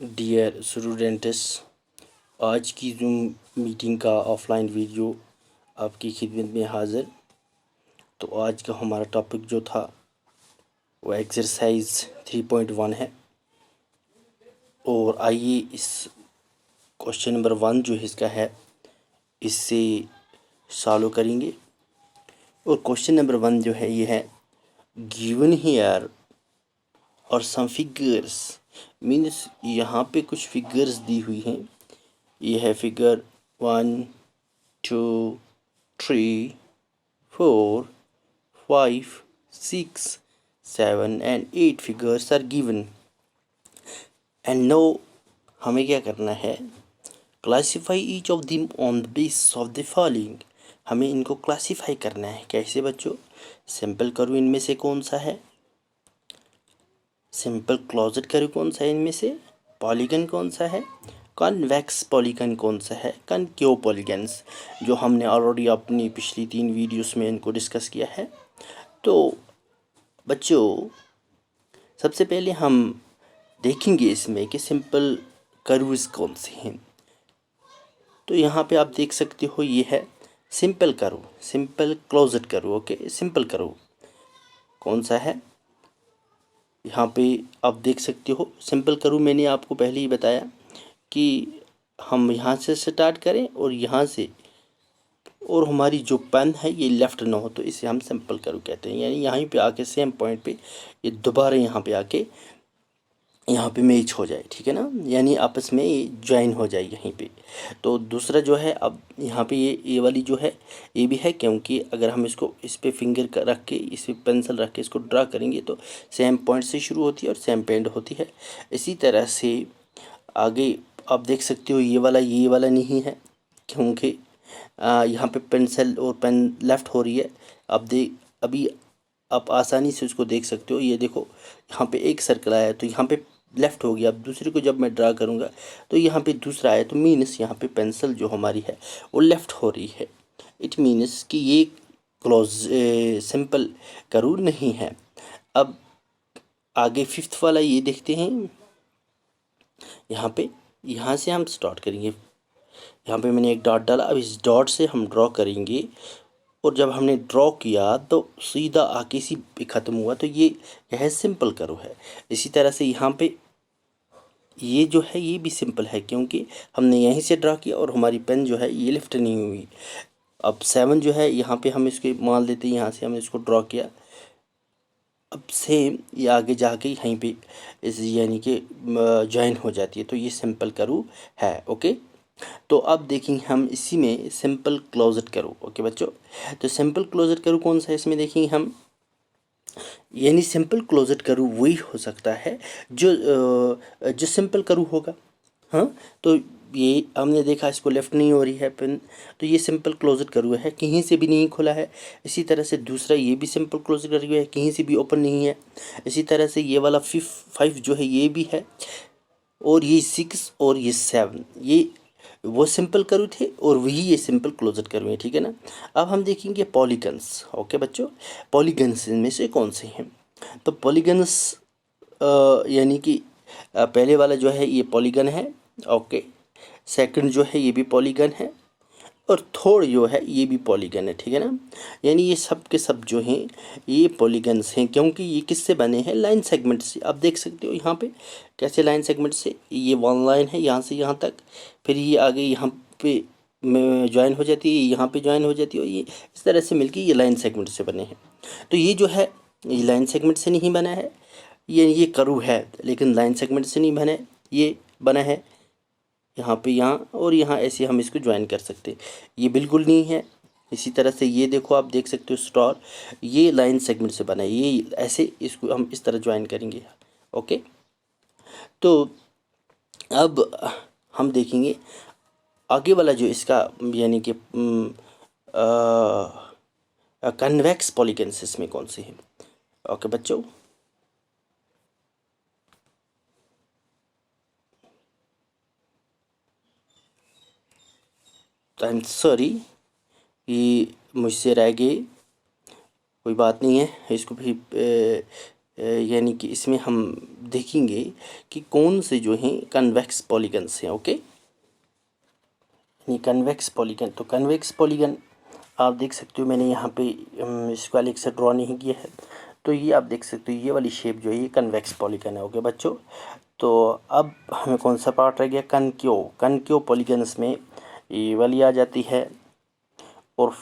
Dear students, आज की zoom meeting का ऑफलाइन वीडियो आपकी खिदमत में हाज़िर। तो आज का हमारा टॉपिक जो था वो एक्सरसाइज 3.1 है। और आइए इस क्वेश्चन नंबर 1 जो इसका है इससे सॉल्व करेंगे। और क्वेश्चन नंबर 1 जो है ये है गिवन हियर और सम फिगर्स, मीन्स यहाँ पे कुछ फिगर्स दी हुई हैं। ये है figure 1 2 3 4 5 6 7 and 8 figures are given and now हमें क्या करना है, classify each of them on the basis of the following. हमें इनको क्लासीफाई करना है। कैसे बच्चों? सिंपल कर्व इनमें से कौन सा है, सिंपल क्लोज्ड कर्व कौन सा है, इनमें से पॉलीगन कौन सा है, कॉन्वेक्स पॉलीगन कौन सा है, कॉनकेव पॉलीगन्स, जो हमने ऑलरेडी अपनी पिछली 3 वीडियोस में इनको डिस्कस किया है। तो बच्चों सबसे पहले हम देखेंगे इसमें कि सिंपल कर्व्स कौन से हैं। तो यहाँ पे आप देख सकते हो ये है simple curve, simple closed curve. Okay, simple curve कौन सा है यहाँ पे आप देख सकते हो। सिंपल कर्व मैंने आपको पहले ही बताया कि हम यहाँ से स्टार्ट करें और यहाँ से, और हमारी जो पेन है ये लेफ़्ट ना हो, तो इसे हम सिंपल कर्व कहते हैं। यानी यहाँ पे आके सेम पॉइंट पे ये दोबारा यहाँ पे आके यहाँ पे मैच हो जाए, ठीक है ना, यानी आपस में ये ज्वाइन हो जाए यहीं पे। तो दूसरा जो है, अब यहाँ पे ये वाली जो है ये भी है, क्योंकि अगर हम इसको इस पे फिंगर रख के, इस पे पेंसिल रख के इसको ड्रा करेंगे तो सेम पॉइंट से शुरू होती है और सेम पे एंड होती है। इसी तरह से आगे आप देख सकते हो ये वाला नहीं है, क्योंकि यहाँ पे पेंसिल और पेन लेफ़्ट हो रही है। अब अभी आप आसानी से उसको देख सकते हो। ये देखो यहाँ पे एक सर्कल आया है तो यहाँ पे लेफ़्ट हो गया। अब दूसरे को जब मैं ड्रा करूँगा तो यहाँ पे दूसरा आया, तो मीन्स यहाँ पे पेंसिल जो हमारी है वो लेफ़्ट हो रही है। इट मीन्स कि ये क्लोज सिंपल कर्व नहीं है। अब आगे फिफ्थ वाला ये देखते हैं। यहाँ से हम स्टार्ट करेंगे। यहाँ पे मैंने एक डॉट डाला, अब इस डॉट से हम ड्रॉ करेंगे और जब हमने ड्रॉ किया तो सीधा आके इसी पे ख़त्म हुआ, तो ये है सिंपल कर्व है। इसी तरह से यहाँ पे ये जो है ये भी सिंपल है, क्योंकि हमने यहीं से ड्रा किया और हमारी पेन जो है ये लिफ्ट नहीं हुई। अब 7 जो है यहाँ पे हम इसके मान लेते हैं, यहाँ से हमने इसको ड्रॉ किया। अब सेम ये आगे जाके यहीं पे इस यानी कि ज्वाइन हो जाती है, तो ये सिंपल कर्व है। ओके, तो अब देखेंगे हम इसी में सिंपल क्लोज्ड कर्व। ओके बच्चों, तो सिंपल क्लोज्ड कर्व कौन सा है इसमें देखेंगे हम, यानी सिंपल क्लोज्ड कर्व वही हो सकता है जो सिंपल कर्व होगा। हाँ, तो ये हमने देखा इसको लेफ़्ट नहीं हो रही है पेन, तो ये सिंपल क्लोज्ड कर्व है, कहीं से भी नहीं खुला है। इसी तरह से दूसरा ये भी सिंपल क्लोज्ड कर्व है, कहीं से भी ओपन नहीं है। इसी तरह से ये वाला 5 जो है ये भी है, और ये 6 और ये 7 ये वो सिंपल कर्व थे और वही ये सिंपल क्लोज्ड कर्व है, ठीक है ना। अब हम देखेंगे पॉलीगन्स। ओके बच्चों, पॉलीगन्स इनमें से कौन से हैं? तो पॉलीगन्स यानी कि पहले वाला जो है ये पॉलीगन है। ओके, सेकंड जो है ये भी पॉलीगन है, और थर्ड जो है ये भी पॉलीगन है, ठीक है ना। यानी ये सब के सब जो हैं ये पॉलीगन्स हैं, क्योंकि ये किससे बने हैं? लाइन सेगमेंट से। आप देख सकते हो यहाँ पे कैसे लाइन सेगमेंट से, ये वन लाइन है यहाँ से यहाँ तक, फिर ये आगे यहाँ पे ज्वाइन हो जाती है, यहाँ पे ज्वाइन हो जाती है, और ये इस तरह से मिलके ये लाइन सेगमेंट से बने हैं। तो ये जो है ये लाइन सेगमेंट से नहीं बना है, ये कर्व है लेकिन लाइन सेगमेंट से नहीं बना है, ये बना है यहाँ पे, यहाँ और यहाँ, ऐसे हम इसको ज्वाइन कर सकते हैं। ये बिल्कुल नहीं है। इसी तरह से ये देखो, आप देख सकते हो स्टार, ये लाइन सेगमेंट से बना है, ये ऐसे इसको हम इस तरह ज्वाइन करेंगे। ओके, तो अब हम देखेंगे आगे वाला जो इसका यानी कि कन्वेक्स पॉलीगन्स में कौन से हैं। ओके बच्चों, आई एम सॉरी ये मुझसे रह गए, कोई बात नहीं है, इसको भी यानी कि इसमें हम देखेंगे कि कौन से जो हैं कन्वेक्स पॉलीगन्स हैं। ओके, यानी कन्वेक्स पॉलीगन। तो कन्वेक्स पॉलीगन आप देख सकते हो, मैंने यहाँ पे इसको अलग से ड्रॉ नहीं किया है, तो ये आप देख सकते हो ये वाली शेप जो है ये कन्वेक्स पॉलीगन है। ओके बच्चों, तो अब हमें कौन सा पार्ट रह गया, कनकेव। कनकेव पॉलीगन्स में ये वाली आ जाती है और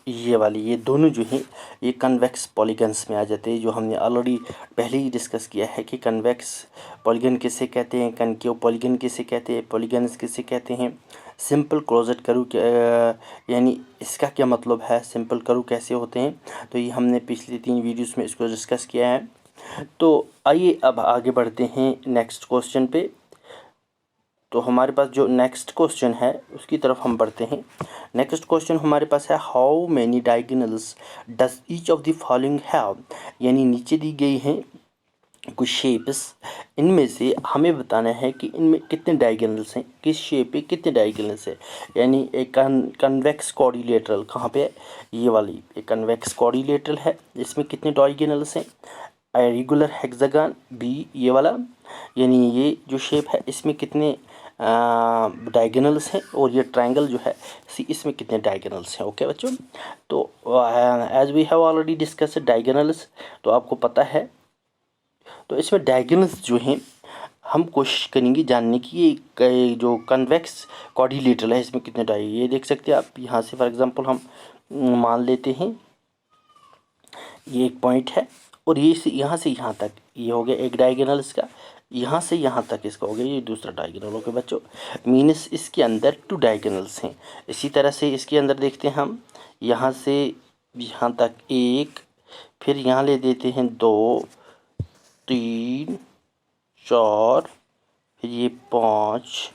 ये वाली, ये दोनों जो हैं ये कन्वेक्स पॉलीगन्स में आ जाते हैं, जो हमने ऑलरेडी पहले ही डिस्कस किया है कि कन्वेक्स पॉलीगन किसे कहते हैं, कनकेव पॉलीगन किसे कहते हैं, पॉलीगन्स किसे कहते हैं, सिंपल क्लोज्ड कर्व यानी इसका क्या मतलब है, सिंपल कर्व कैसे होते हैं, तो ये हमने पिछले 3 वीडियोस में इसको डिस्कस किया है। तो आइए अब आगे बढ़ते हैं नेक्स्ट क्वेश्चन पे। तो हमारे पास जो नेक्स्ट क्वेश्चन है उसकी तरफ हम बढ़ते हैं। नेक्स्ट क्वेश्चन हमारे पास है, how many diagonals does each of the following have, यानी नीचे दी गई हैं कुछ शेप्स, इनमें से हमें बताना है कि इनमें कितने डायगोनल्स हैं, किस शेप पे कितने डायगोनल्स है। यानी एक कन्वेक्स क्वाड्रिलेटरल कहाँ पे है, ये वाली एक कन्वेक्स क्वाड्रिलेटरल है, इसमें कितने डायगोनल्स हैं। रेगुलर हेक्सागन बी, ये वाला, यानी ये जो शेप है इसमें कितने डायगोनल्स हैं, और ये ट्रायंगल जो है सी, इसमें कितने डायगोनल्स हैं। ओके बच्चों, तो as we have already discuss diagonals, तो आपको पता है, तो इसमें डायगोनल्स जो हैं हम कोशिश करेंगे जानने की, ये जो कन्वेक्स क्वाड्रिलेटरल है इसमें कितने ये देख सकते हैं आप यहाँ से। फॉर एग्जांपल हम मान लेते हैं ये एक पॉइंट है, और ये यहाँ से यहाँ तक ये हो गया एक डायगोनल इसका, यहाँ से यहाँ तक इसका हो गया ये दूसरा डायगोनल। हो गया बच्चों, मीन्स इसके अंदर 2 डायगोनल्स हैं। इसी तरह से इसके अंदर देखते हैं हम, यहाँ से यहाँ तक एक, फिर यहाँ ले देते हैं 2 3 4, फिर ये 5,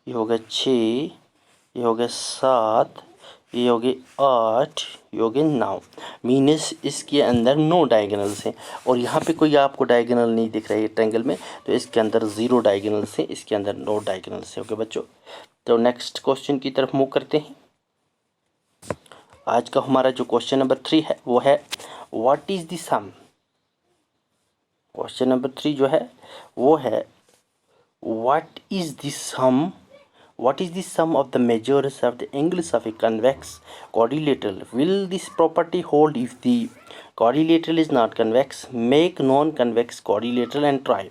ये हो गया 6, ये हो गया 7, ये हो गए 8, ये हो गए 9। मीनस इसके अंदर 9 डायगोनल्स हैं, और यहाँ पे कोई आपको डायगोनल नहीं दिख रहा है ट्रायंगल में, तो इसके अंदर 0 डायगोनल्स हैं, इसके अंदर 9 डायगोनल्स हैं। ओके बच्चों, तो नेक्स्ट क्वेश्चन की तरफ मूव करते हैं। आज का हमारा जो क्वेश्चन नंबर 3 है वो है, what is the sum. Question number 3 जो है वो है, what is the sum, what is the sum of the measures of the angles of a convex quadrilateral? Will this property hold if the quadrilateral is not convex? Make non-convex quadrilateral and try.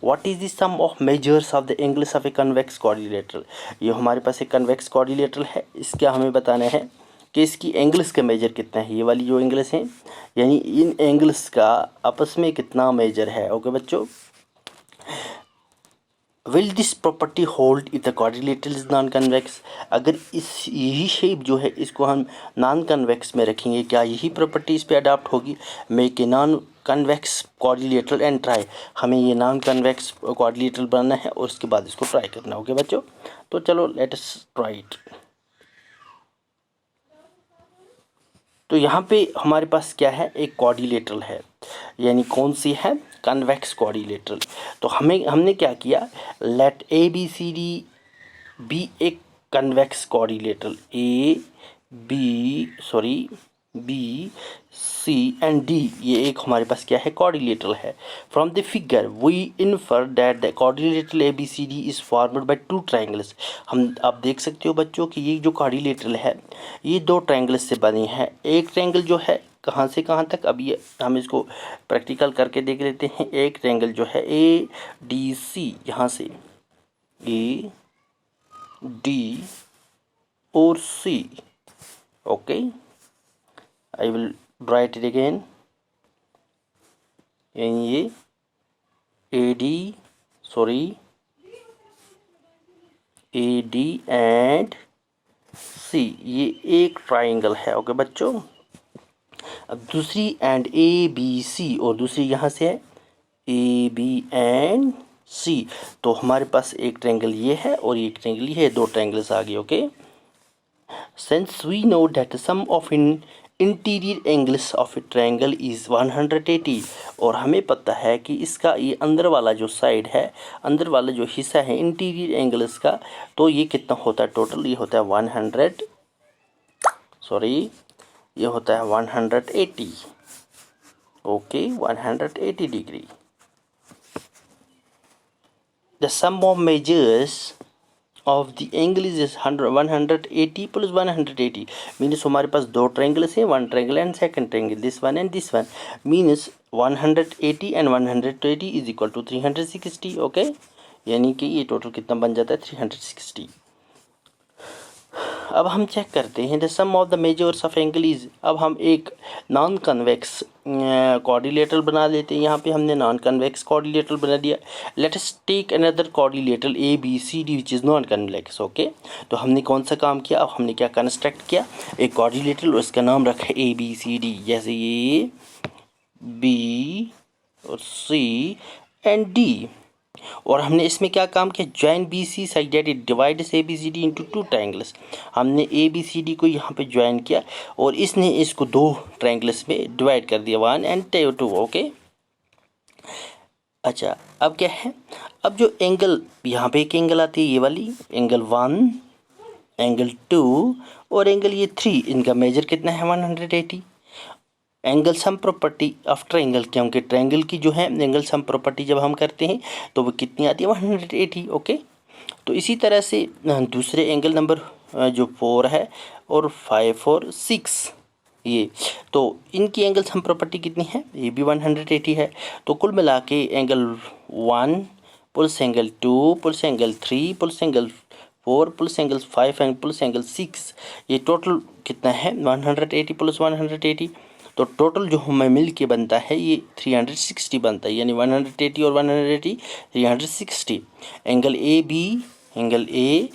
What is the sum of measures of the angles of a convex quadrilateral? ये हमारे पास एक convex quadrilateral है, इसका हमें बताना है कि इसकी एंगल्स का मेजर कितना है। ये वाली जो एंगल्स हैं, यानी इन एंगल्स का आपस में कितना मेजर है। ओके बच्चों, will this property hold if the quadrilateral is non convex. अगर इस यही शेप जो है इसको हम नॉन कन्वेक्स में रखेंगे, क्या यही प्रॉपर्टी इस पे अडाप्ट होगी। Make a non convex quadrilateral and try, हमें ये नॉन कन्वेक्स क्वाड्रिलेटरल बनाना है और उसके बाद इसको ट्राई करना है। ओके बच्चों, तो चलो लेट अस ट्राई इट। तो यहाँ पे हमारे पास क्या है, एक क्वाड्रिलेटरल है, यानी कौन सी है, कन्वेक्स क्वाड्रिलेटरल। तो हमने क्या किया, let A B C D be एक convex quadrilateral, B C and D, ये एक हमारे पास क्या है, क्वाड्रिलेटरल है। From the figure we infer that the quadrilateral A B C D is formed by 2 triangles. हम आप देख सकते हो बच्चों कि ये जो क्वाड्रिलेटरल है ये 2 ट्रायंगल्स से बने हैं। एक ट्रायंगल जो है कहाँ से कहाँ तक, अब ये हम इसको प्रैक्टिकल करके देख लेते हैं। एक ट्रायंगल जो है ए डी सी, यहाँ से ए डी और C. Okay, I will write it again, यानी ये AD एंड C ये एक ट्राइंगल है। ओके बच्चों, अब दूसरी एंड ABC और दूसरी यहाँ से है AB एंड C, तो हमारे पास एक ट्रायंगल ये है और एक ट्रायंगल ये है, 2 ट्रायंगल्स आ गए। Okay, since we know that the sum of interior angles of A triangle is 180, और हमें पता है कि इसका ये अंदर वाला जो साइड है, अंदर वाला जो हिस्सा है इंटीरियर एंगल्स का, तो ये कितना होता है टोटल, ये होता है 180। Okay 180 degree. The sum of measures of the angle is 180 plus 180 means हमारे पास दो ट्रायंगल्स हैं, one triangle and second triangle, this one and this one, means 180 and 180 is equal to 360। Okay, यानी कि ये टोटल कितना बन जाता है 360। अब हम चेक करते हैं the sum of the measures of angle is. अब हम एक नॉन कन्वेक्स कोऑर्डिनेटर बना लेते हैं। यहाँ पे हमने नॉन कन्वेक्स कोऑर्डिनेटर बना दिया। Let us take another coordinator A B C D which is non convex. Okay, तो हमने कौन सा काम किया, अब हमने क्या कंस्ट्रक्ट किया, एक कोऑर्डिनेटर और इसका नाम रखा ए बी सी डी, जैसे ए बी और सी एंड डी। और हमने इसमें क्या काम किया, join B C side that it divides A B C D into two triangles. हमने ए बी सी डी को यहाँ पे ज्वाइन किया और इसने इसको दो ट्रायंगल्स में डिवाइड कर दिया, 1 एंड 2। ओके, अच्छा अब क्या है, अब जो एंगल यहाँ पे एक एंगल आती है ये वाली एंगल 1, एंगल 2 और एंगल ये 3, इनका मेजर कितना है 180। Angle sum property of triangle, क्योंकि ट्रायंगल की जो है एंगल सम प्रॉपर्टी जब हम करते हैं तो वो कितनी आती है 180। ओके, तो इसी तरह से दूसरे एंगल नंबर जो 4 है और 5 और 6, ये तो इनकी एंगल सम प्रॉपर्टी कितनी है, ये भी 180 है। तो कुल मिला के angle 1 plus angle 2 plus angle 3 plus angle 4 plus angle 5 and plus angle 6, ये टोटल कितना है 180 प्लस 180। तो टोटल जो हमें मिल के बनता है ये 360 बनता है, यानी 180 और 180 360। Angle A B, angle A,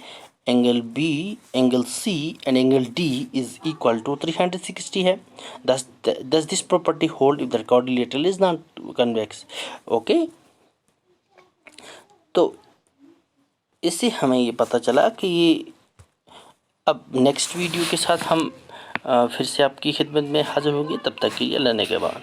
angle B, angle C and angle D is equal to 360 है। Does this property hold if the coordinator is not convex. Okay, तो इससे हमें ये पता चला कि ये, अब नेक्स्ट वीडियो के साथ हम फिर से आपकी खिदमत में हाजिर होंगे। तब तक के लिए अल्लाह ने के बाद।